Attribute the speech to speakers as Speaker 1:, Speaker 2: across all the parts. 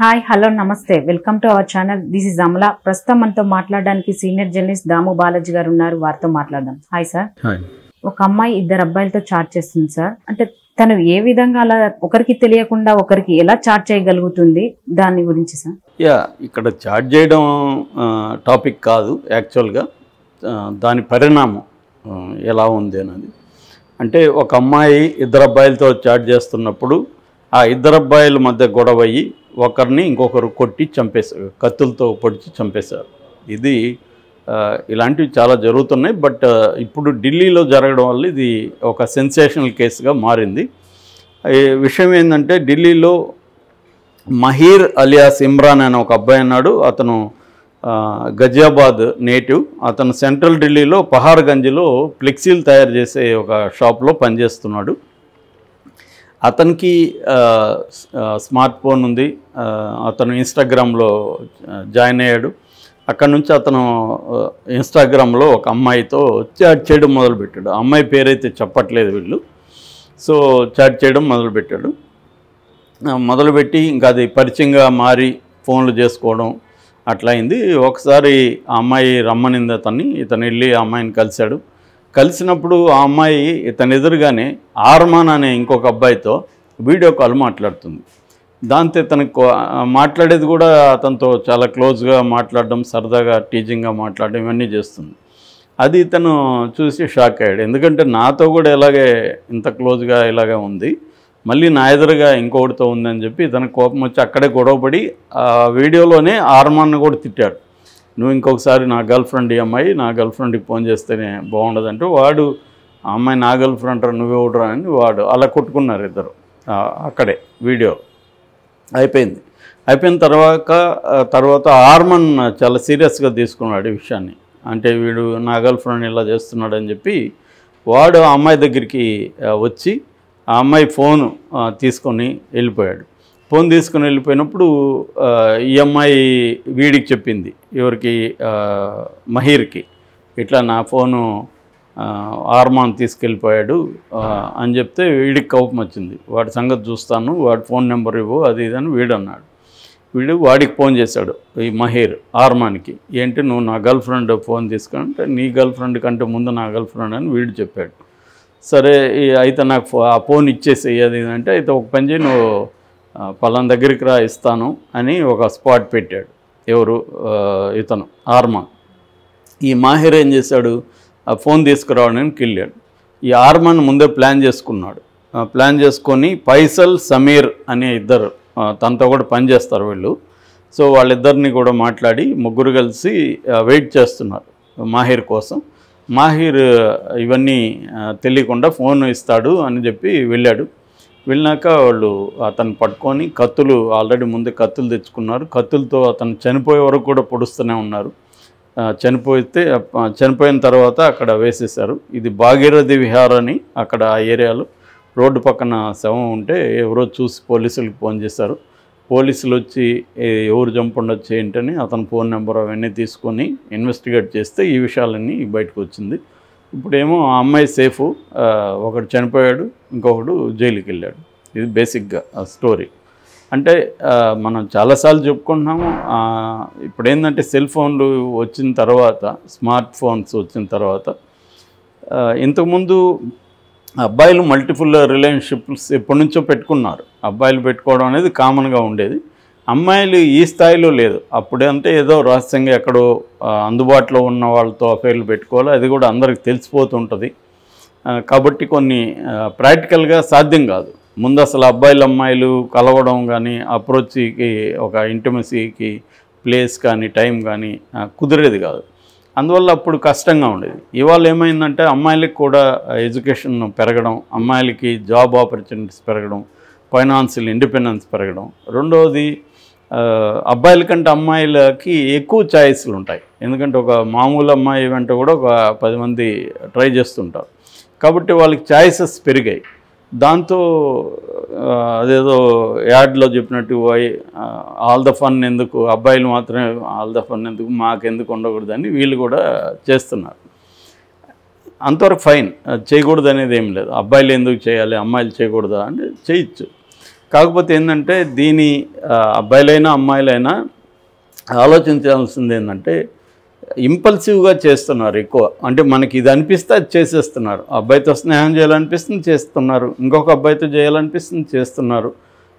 Speaker 1: Hi hello నమస్తే welcome to our channel. This is Amala. ప్రస్తుతం మనతో మాట్లాడడానికి సీనియర్ జర్నలిస్ట్ దాము బాలాజీ గారు ఉన్నారు. వారితో మాట్లాడదాం. Hi sir. ఒక అమ్మాయి ఇద్దరు అబ్బాయిలతో చాట్ చేస్తుంది సార్. అంటే తను ఏ విధంగా అలా ఒకరికి తెలియకుండా ఒకరికి ఎలా చాట్ చేయగలుగుతుంది, దాని గురించి సార్?
Speaker 2: ఇక్కడ చాట్ చేయడం టాపిక్ కాదు యాక్చువల్గా, దాని పరిణామం ఎలా ఉంది అన్నది. అంటే ఒక అమ్మాయి ఇద్దరు అబ్బాయిలతో చాట్ చేస్తున్నప్పుడు ఆ ఇద్దరు అబ్బాయిల మధ్య గొడవ అయ్యి ఒకరిని ఇంకొకరు కొట్టి చంపేశారు, కత్తులతో పొడిచి చంపేశారు. ఇది ఇలాంటివి చాలా జరుగుతున్నాయి. బట్ ఇప్పుడు ఢిల్లీలో జరగడం వల్ల ఇది ఒక సెన్సేషనల్ కేసుగా మారింది. విషయం ఏంటంటే, ఢిల్లీలో మహీర్ అలియాస్ ఇమ్రాన్ అనే ఒక అబ్బాయి అన్నాడు. అతను గజియాబాద్ నేటివ్. అతను సెంట్రల్ ఢిల్లీలో పహార్గంజ్లో ఫ్లెక్సీలు తయారు చేసే ఒక షాప్లో పనిచేస్తున్నాడు. అతనికి స్మార్ట్ ఫోన్ ఉంది. అతను ఇన్స్టాగ్రామ్లో జాయిన్ అయ్యాడు. అక్కడ నుంచి అతను ఇన్స్టాగ్రామ్లో ఒక అమ్మాయితో చాట్ చేయడం మొదలుపెట్టాడు. అమ్మాయి పేరైతే చెప్పట్లేదు వీళ్ళు. సో చాట్ చేయడం మొదలుపెట్టాడు. మొదలుపెట్టి ఇంకా అది పరిచయంగా మారి ఫోన్లు చేసుకోవడం అట్లా అయింది. ఒకసారి ఆ అమ్మాయి రమ్మనింది అతన్ని. ఇతను వెళ్ళి ఆ అమ్మాయిని కలిశాడు. కలిసినప్పుడు ఆ అమ్మాయి ఇతని ఎదురుగానే ఆర్మాన్ అనే ఇంకొక అబ్బాయితో వీడియో కాల్ మాట్లాడుతుంది. దాంతో ఇతనికి మాట్లాడేది కూడా అతనితో చాలా క్లోజ్గా మాట్లాడడం, సరదాగా టీజింగ్గా మాట్లాడడం ఇవన్నీ చేస్తుంది. అది ఇతను చూసి షాక్ అయ్యాడు. ఎందుకంటే నాతో కూడా ఇలాగే ఇంత క్లోజ్గా ఇలాగే ఉంది, మళ్ళీ నా ఎదురుగా ఇంకొకటితో ఉందని చెప్పి ఇతనికి కోపం వచ్చి అక్కడే గొడవపడి ఆ వీడియోలోనే ఆర్మాన్ని కూడా తిట్టాడు. నువ్వు ఇంకొకసారి నా గర్ల్ ఫ్రెండ్, ఈ అమ్మాయి నా గర్ల్ ఫ్రెండ్కి ఫోన్ చేస్తేనే బాగుండదంటే వాడు ఆ అమ్మాయి నా గర్ల్ ఫ్రెండ్ రా, నువ్వే ఓడరా అని వాడు అలా కొట్టుకున్నారు ఇద్దరు. అక్కడే వీడియో అయిపోయింది. అయిపోయిన తర్వాత ఆర్మన్ చాలా సీరియస్గా తీసుకున్నాడు ఈ విషయాన్ని. అంటే వీడు నా గర్ల్ ఫ్రెండ్ ఇలా చేస్తున్నాడు అని చెప్పి వాడు ఆ అమ్మాయి దగ్గరికి వచ్చి ఆ అమ్మాయి ఫోను తీసుకొని వెళ్ళిపోయాడు. ఫోన్ తీసుకుని వెళ్ళిపోయినప్పుడు ఈ అమ్మాయి వీడికి చెప్పింది, ఎవరికి, మహీర్కి, ఇట్లా నా ఫోను ఆర్మాన్ తీసుకెళ్ళిపోయాడు అని చెప్తే వీడికి కోపం వచ్చింది. వాడి సంగతి చూస్తాను, వాడి ఫోన్ నెంబర్ ఇవ్వు, అది ఇదని వీడు అన్నాడు. వీడు వాడికి ఫోన్ చేశాడు, ఈ మహీర్ ఆర్మాన్కి. ఏంటి నువ్వు నా గర్ల్ ఫ్రెండ్ ఫోన్ తీసుకుంటే, నీ గర్ల్ ఫ్రెండ్ కంటే ముందు నా గర్ల్ ఫ్రెండ్ అని వీడు చెప్పాడు. సరే అయితే నాకు ఆ ఫోన్ ఇచ్చేసేయి అది అంటే, అయితే ఒక పని చేయి, నువ్వు పలానా దగ్గరికి రా ఇస్తాను అని ఒక స్పాట్ పెట్టాడు. ఎవరు, ఇతను ఆర్మాన్. ఈ మాహిర్ ఏం చేశాడు, ఆ ఫోన్ తీసుకురావడానికి వెళ్ళాడు. ఈ ఆర్మాన్ ముందే ప్లాన్ చేసుకున్నాడు. ప్లాన్ చేసుకొని ఫైసల్, సమీర్ అనే ఇద్దరు తనతో కూడా పనిచేస్తారు వీళ్ళు. సో వాళ్ళిద్దరిని కూడా మాట్లాడి ముగ్గురు కలిసి వెయిట్ చేస్తున్నారు మాహిర్ కోసం. మాహిర్ ఇవన్నీ తెలియకుండా ఫోన్ ఇస్తాడు అని చెప్పి వెళ్ళాడు. వెళ్ళినాక వాళ్ళు అతను పట్టుకొని కత్తులు, ఆల్రెడీ ముందే కత్తులు తెచ్చుకున్నారు. కత్తులతో అతను చనిపోయే వరకు కూడా పొడుస్తూనే ఉన్నారు. చనిపోయిన తర్వాత అక్కడ వేసేశారు. ఇది భాగీరథి విహార్ అని, అక్కడ ఆ ఏరియాలో రోడ్డు పక్కన శవం ఉంటే ఎవరో చూసి పోలీసులకు ఫోన్ చేశారు. పోలీసులు వచ్చి ఎవరు చంపుండొచ్చు ఏంటని అతని ఫోన్ నెంబర్ అవన్నీ తీసుకొని ఇన్వెస్టిగేట్ చేస్తే ఈ విషయాలన్నీ బయటకు వచ్చింది. ఇప్పుడేమో ఆ అమ్మాయి సేఫ్, ఒకడు చనిపోయాడు, ఇంకొకడు జైలుకి వెళ్ళాడు. ఇది బేసిక్గా స్టోరీ. అంటే మనం చాలాసార్లు చెప్పుకుంటున్నాము. ఇప్పుడు ఏంటంటే సెల్ ఫోన్లు వచ్చిన తర్వాత, స్మార్ట్ ఫోన్స్ వచ్చిన తర్వాత, ఇంతకుముందు అబ్బాయిలు మల్టిపుల్ రిలేషన్షిప్స్ ఎప్పటి నుంచో పెట్టుకున్నారు. అబ్బాయిలు పెట్టుకోవడం అనేది కామన్గా ఉండేది. అమ్మాయిలు ఈ స్థాయిలో లేదు. అప్పుడంటే ఏదో రహస్యంగా ఎక్కడో అందుబాటులో ఉన్న వాళ్ళతో అఫైర్లు పెట్టుకోవాలి, అది కూడా అందరికి తెలిసిపోతుంటుంది. కాబట్టి కొన్ని ప్రాక్టికల్గా సాధ్యం కాదు. ముందు అసలు అబ్బాయిలు అమ్మాయిలు కలవడం కానీ, అప్రోచ్కి, ఒక ఇంటిమసీకి ప్లేస్ కానీ, టైం కానీ కుదిరేది కాదు. అందువల్ల అప్పుడు కష్టంగా ఉండేది. ఇవాళ ఏమైందంటే అమ్మాయిలకు కూడా ఎడ్యుకేషన్ పెరగడం, అమ్మాయిలకి జాబ్ ఆపర్చునిటీస్ పెరగడం, ఫైనాన్షియల్ ఇండిపెండెన్స్ పెరగడం. రెండవది, అబ్బాయిల కంటే అమ్మాయిలకి ఎక్కువ ఛాయిస్లు ఉంటాయి. ఎందుకంటే ఒక మామూలు అమ్మాయి వెంట కూడా ఒక 10 మంది ట్రై చేస్తుంటారు. కాబట్టి వాళ్ళకి ఛాయిసెస్ పెరిగాయి. దాంతో అదేదో యాడ్లో చెప్పినట్టు ఆల్ ద ఫన్ ఎందుకు, అబ్బాయిలు మాత్రమే ఆల్ ద ఫన్ ఎందుకు, మాకెందుకు ఉండకూడదని వీళ్ళు కూడా చేస్తున్నారు. అంతవరకు ఫైన్, చేయకూడదు అనేది ఏం లేదు. అబ్బాయిలు ఎందుకు చేయాలి, అమ్మాయిలు చేయకూడదా అంటే చేయొచ్చు. కాకపోతే ఏంటంటే దీని అబ్బాయిలైనా అమ్మాయిలైనా ఆలోచించాల్సింది ఏంటంటే ఇంపల్సివ్గా చేస్తున్నారు ఎక్కువ. అంటే మనకి ఇది అనిపిస్తే అది చేసేస్తున్నారు. అబ్బాయితో స్నేహం చేయాలనిపిస్తుంది చేస్తున్నారు, ఇంకొక అబ్బాయితో చేయాలనిపిస్తుంది చేస్తున్నారు.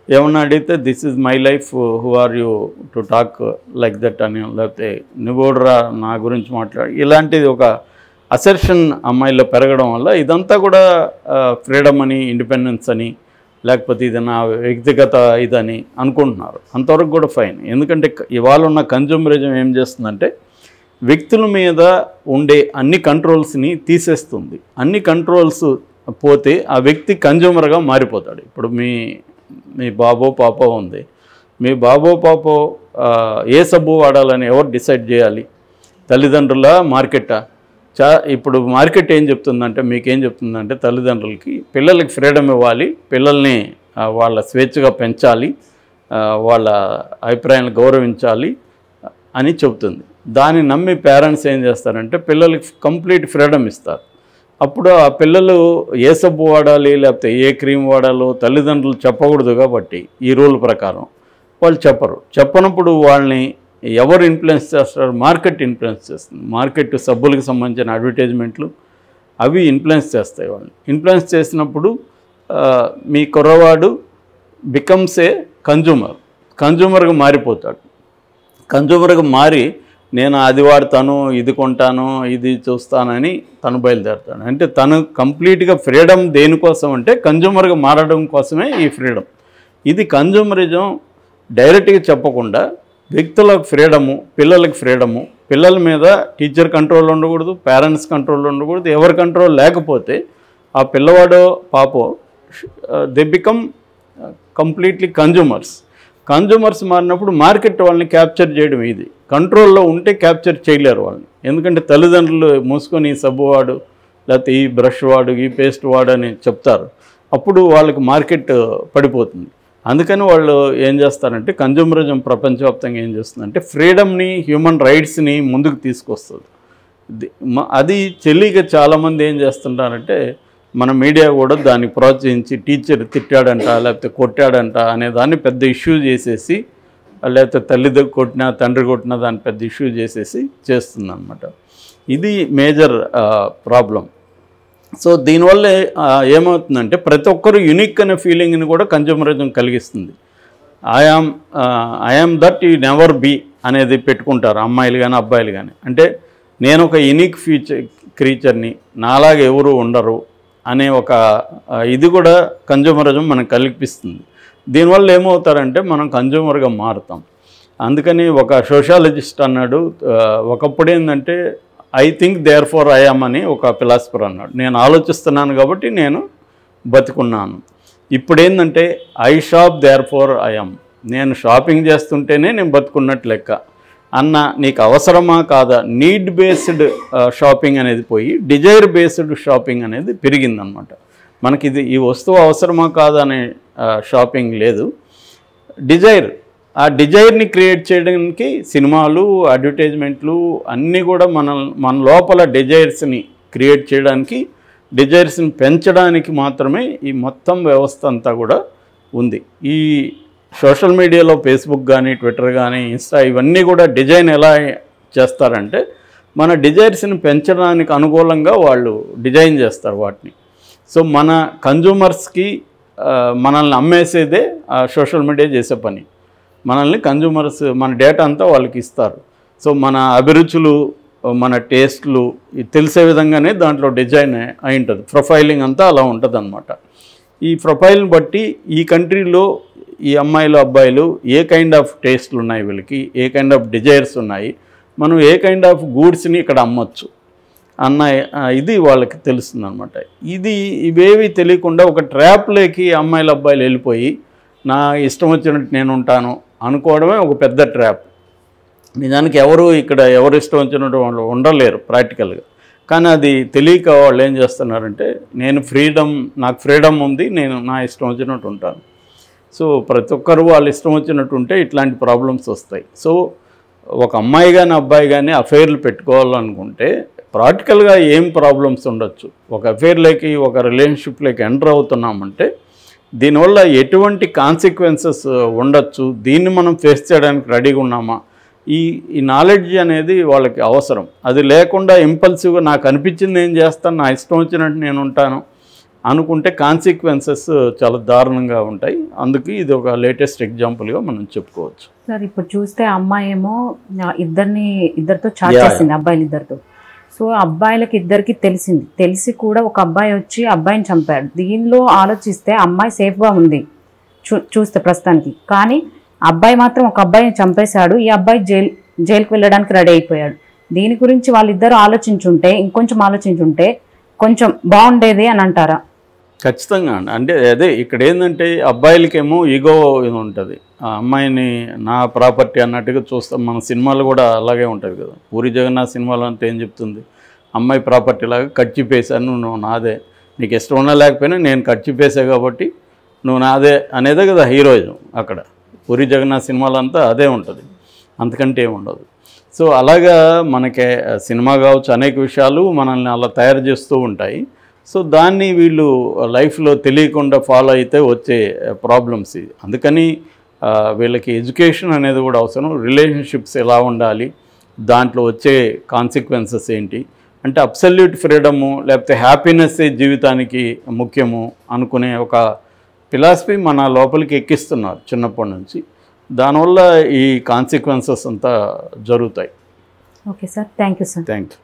Speaker 2: ఏమన్నా అడిగితే this is my life, who are you to talk like that అని, లేకపోతే నువ్వురా నా గురించి మాట్లాడు, ఇలాంటిది ఒక అసెర్షన్ అమ్మాయిల్లో పెరగడం వల్ల ఇదంతా కూడా ఫ్రీడమ్ అని, ఇండిపెండెన్స్ అని, లేకపోతే ఇది నా వ్యక్తిగత ఇదని అనుకుంటున్నారు. అంతవరకు కూడా ఫైన్. ఎందుకంటే ఇవాళ ఉన్న కన్జ్యూమరిజం ఏం చేస్తుందంటే వ్యక్తుల మీద ఉండే అన్ని కంట్రోల్స్ని తీసేస్తుంది. అన్ని కంట్రోల్స్ పోతే ఆ వ్యక్తి కన్జ్యూమర్గా మారిపోతాడు. ఇప్పుడు మీ బాబో పాపో ఉంది, మీ బాబో పాపో ఏ సబ్బు వాడాలని ఎవరు డిసైడ్ చేయాలి? తల్లిదండ్రుల, మార్కెటా? ఇప్పుడు మార్కెట్ ఏం చెప్తుందంటే, మీకేం చెప్తుందంటే తల్లిదండ్రులకి పిల్లలకి ఫ్రీడమ్ ఇవ్వాలి, పిల్లల్ని వాళ్ళ స్వేచ్ఛగా పెంచాలి, వాళ్ళ అభిప్రాయాలను గౌరవించాలి అని చెబుతుంది. దాన్ని నమ్మి పేరెంట్స్ ఏం చేస్తారంటే పిల్లలకి కంప్లీట్ ఫ్రీడమ్ ఇస్తారు. అప్పుడు ఆ పిల్లలు ఏ సబ్బు వాడాలి లేకపోతే ఏ క్రీమ్ వాడాలో తల్లిదండ్రులు చెప్పకూడదు కాబట్టి ఈ రూల్ ప్రకారం వాళ్ళు చెప్పనప్పుడు వాళ్ళని ఎవరు ఇన్ఫ్లుయెన్స్ చేస్తారు? మార్కెట్ ఇన్ఫ్లుయెన్స్ చేస్తుంది. మార్కెట్ సబ్బులకు సంబంధించిన అడ్వర్టైజ్మెంట్లు అవి ఇన్ఫ్లుయెన్స్ చేస్తాయి. వాళ్ళని ఇన్ఫ్లుయెన్స్ చేసినప్పుడు మీ కుర్రవాడు బికమ్స్ ఏ కన్జ్యూమర్గా మారిపోతాడు. కన్జ్యూమర్గా మారి నేను అది వాడతాను, ఇది కొంటాను, ఇది చూస్తానని తను బయలుదేరుతాడు. అంటే తను కంప్లీట్గా ఫ్రీడమ్ దేనికోసం అంటే కన్జ్యూమర్గా మారడం కోసమే ఈ ఫ్రీడమ్. ఇది కన్జ్యూమరిజం డైరెక్ట్గా చెప్పకుండా వ్యక్తులకు ఫ్రీడము, పిల్లలకి ఫ్రీడము, పిల్లల మీద టీచర్ కంట్రోల్ ఉండకూడదు, పేరెంట్స్ కంట్రోల్ ఉండకూడదు. ఎవరి కంట్రోల్ లేకపోతే ఆ పిల్లవాడో పాపో దే బికమ్ కంప్లీట్లీ కన్జ్యూమర్స్ మారినప్పుడు మార్కెట్ వాళ్ళని క్యాప్చర్ చేయడం ఇది. కంట్రోల్లో ఉంటే క్యాప్చర్ చేయలేరు వాళ్ళని. ఎందుకంటే తల్లిదండ్రులు మూసుకొని ఈ సబ్బు వాడు, లేకపోతే ఈ బ్రష్ వాడు, ఈ పేస్ట్ వాడు అని చెప్తారు. అప్పుడు వాళ్ళకి మార్కెట్ పడిపోతుంది. అందుకని వాళ్ళు ఏం చేస్తారంటే కన్జ్యూమరిజం ప్రపంచవ్యాప్తంగా ఏం చేస్తుందంటే ఫ్రీడమ్ని, హ్యూమన్ రైట్స్ని ముందుకు తీసుకొస్తుంది. అది తెలియక చాలామంది ఏం చేస్తుంటారంటే మన మీడియా కూడా దాన్ని ప్రోత్సహించి టీచర్ తిట్టాడంట లేకపోతే కొట్టాడంట అనే దాన్ని పెద్ద ఇష్యూ చేసేసి, లేకపోతే తల్లి కొట్టినా తండ్రి కొట్టినా దాన్ని పెద్ద ఇష్యూ చేసేసి చేస్తుందన్నమాట. ఇది మేజర్ ప్రాబ్లం. సో దీనివల్ల ఏమవుతుందంటే ప్రతి ఒక్కరు యూనిక్ అనే ఫీలింగ్ని కూడా కన్జ్యూమరిజం కలిగిస్తుంది. I am that you never be అనేది పెట్టుకుంటారు అమ్మాయిలు కానీ అబ్బాయిలు కానీ. అంటే నేను ఒక యూనిక్ క్రీచర్ని, నాలాగా ఎవరు ఉండరు అనే ఒక ఇది కూడా కన్జ్యూమరిజం మనకు కల్పిస్తుంది. దీనివల్ల ఏమవుతారంటే మనం కన్జ్యూమర్గా మారుతాం. అందుకని ఒక సోషాలజిస్ట్ అన్నాడు, ఒకప్పుడు ఏంటంటే I think therefore I am అని ఒక ఫిలాసఫర్ అన్నాడు. నేను ఆలోచిస్తున్నాను కాబట్టి నేను బతుకున్నాను. ఇప్పుడు ఏంటంటే I shop therefore I am, నేను షాపింగ్ చేస్తుంటేనే నేను బతుకున్నట్టు లెక్క అన్న. నీకు అవసరమా కాదా? నీడ్ బేస్డ్ షాపింగ్ అనేది పోయి డిజైర్ బేస్డ్ షాపింగ్ అనేది పెరిగిందనమాట. మనకి ఈ వస్తువు అవసరమా కాదా అనే షాపింగ్ లేదు, డిజైర్. ఆ డిజైర్ని క్రియేట్ చేయడానికి సినిమాలు, అడ్వర్టైజ్మెంట్లు అన్నీ కూడా మన లోపల డిజైర్స్ని క్రియేట్ చేయడానికి, డిజైర్స్ని పెంచడానికి మాత్రమే ఈ మొత్తం వ్యవస్థ అంతా కూడా ఉంది. ఈ సోషల్ మీడియాలో ఫేస్బుక్ కానీ, ట్విట్టర్ కానీ, ఇన్స్టా ఇవన్నీ కూడా డిజైన్ ఎలా చేస్తారంటే మన డిజైర్స్ని పెంచడానికి అనుకూలంగా వాళ్ళు డిజైన్ చేస్తారు వాటిని. సో మన కన్జ్యూమర్స్కి మనల్ని అమ్మేసేదే సోషల్ మీడియా చేసే పని. మనల్ని కన్జ్యూమర్స్ మన డేటా అంతా వాళ్ళకి ఇస్తారు. సో మన అభిరుచులు, మన టేస్ట్లు తెలిసే విధంగానే దాంట్లో డిజైన్ అయి ఉంటుంది. ప్రొఫైలింగ్ అంతా అలా ఉంటుంది అన్నమాట. ఈ ప్రొఫైల్ని బట్టి ఈ కంట్రీలో ఈ అమ్మాయిలు అబ్బాయిలు ఏ కైండ్ ఆఫ్ టేస్ట్లు ఉన్నాయి, వీళ్ళకి ఏ కైండ్ ఆఫ్ డిజైర్స్ ఉన్నాయి, మనం ఏ కైండ్ ఆఫ్ గూడ్స్ని ఇక్కడ అమ్మొచ్చు అన్న ఇది వాళ్ళకి తెలుస్తుంది అనమాట. ఇవేవి తెలియకుండా ఒక ట్రాప్లోకి అమ్మాయిలు అబ్బాయిలు వెళ్ళిపోయి నా ఇష్టం వచ్చినట్టు నేను ఉంటాను అనుకోవడమే ఒక పెద్ద ట్రాప్. నిజానికి ఎవరు ఇష్టం వచ్చినట్టు వాళ్ళు ఉండలేరు ప్రాక్టికల్గా. కానీ అది తెలియక వాళ్ళు ఏం చేస్తున్నారంటే నాకు ఫ్రీడమ్ ఉంది, నేను నా ఇష్టం వచ్చినట్టు ఉంటాను. సో ప్రతి ఒక్కరు వాళ్ళు ఇష్టం వచ్చినట్టు ఉంటే ఇట్లాంటి ప్రాబ్లమ్స్ వస్తాయి. సో ఒక అమ్మాయి కానీ అబ్బాయి కానీ అఫైర్లు పెట్టుకోవాలనుకుంటే ప్రాక్టికల్గా ఏం ప్రాబ్లమ్స్ ఉండొచ్చు. ఒక అఫైర్లోకి, ఒక రిలేషన్షిప్లోకి ఎంటర్ అవుతున్నామంటే దీనివల్ల ఎటువంటి కాన్సిక్వెన్సెస్ ఉండొచ్చు, దీన్ని మనం ఫేస్ చేయడానికి రెడీగా ఉన్నామా, ఈ నాలెడ్జ్ అనేది వాళ్ళకి అవసరం. అది లేకుండా ఇంపల్సివ్గా నాకు అనిపించింది నేను చేస్తాను, నా ఇష్టం వచ్చినట్టు నేను ఉంటాను అనుకుంటే కాన్సిక్వెన్సెస్ చాలా దారుణంగా ఉంటాయి. అందుకు ఇది ఒక లేటెస్ట్ ఎగ్జాంపుల్గా మనం చెప్పుకోవచ్చు.
Speaker 1: సార్ ఇప్పుడు చూస్తే అమ్మాయి ఏమో ఇద్దరితో చాట్ చేసింది, అబ్బాయిలు ఇద్దరితో. సో అబ్బాయిలకి ఇద్దరికి తెలిసి కూడా ఒక అబ్బాయి వచ్చి అబ్బాయిని చంపాడు. దీనిలో ఆలోచిస్తే అమ్మాయి సేఫ్గా ఉంది చూస్తే ప్రస్తుతానికి, కానీ అబ్బాయి మాత్రం ఒక అబ్బాయిని చంపేశాడు. ఈ అబ్బాయి జైలుకి వెళ్ళడానికి రెడీ అయిపోయాడు. దీని గురించి వాళ్ళిద్దరూ ఇంకొంచెం ఆలోచించుంటే కొంచెం బాగుండేది అని అంటారా?
Speaker 2: ఖచ్చితంగా అండి. అంటే అదే ఇక్కడ ఏంటంటే అబ్బాయిలకేమో ఈగో ఇది ఉంటుంది, ఆ అమ్మాయిని నా ప్రాపర్టీ అన్నట్టుగా చూస్తాం. మన సినిమాలు కూడా అలాగే ఉంటుంది కదా. పూరి జగన్నాథ్ సినిమాలో అంతా ఏం చెప్తుంది, అమ్మాయి ప్రాపర్టీ లాగా కట్చిపేశాను, నువ్వు నాదే, నీకు ఇష్టం ఉన్నా లేకపోయినా నేను కట్చిపేసా కాబట్టి నువ్వు నాదే అనేదే కదా హీరోయిజం. అక్కడ పూరి జగన్నాథ్ సినిమాలో అంతా అదే ఉంటుంది, అంతకంటే ఏముండదు. సో అలాగా మనకి సినిమా కావచ్చు, అనేక విషయాలు మనల్ని అలా తయారు చేస్తూ ఉంటాయి. సో దాన్ని వీళ్ళు లైఫ్లో తెలియకుండా ఫాలో అయితే వచ్చే ప్రాబ్లమ్స్ ఇది. అందుకని వీళ్ళకి ఎడ్యుకేషన్ అనేది కూడా అవసరం. రిలేషన్షిప్స్ ఎలా ఉండాలి, దాంట్లో వచ్చే కాన్సిక్వెన్సెస్ ఏంటి, అంటే అబ్సల్యూట్ ఫ్రీడము లేకపోతే హ్యాపీనెస్సే జీవితానికి ముఖ్యము అనుకునే ఒక ఫిలాసఫీ మన లోపలికి ఎక్కిస్తున్నారు చిన్నప్పటి నుంచి. దానివల్ల ఈ కాన్సిక్వెన్సెస్ అంతా జరుగుతాయి.
Speaker 1: Okay sir, thank you sir.
Speaker 2: Thank you.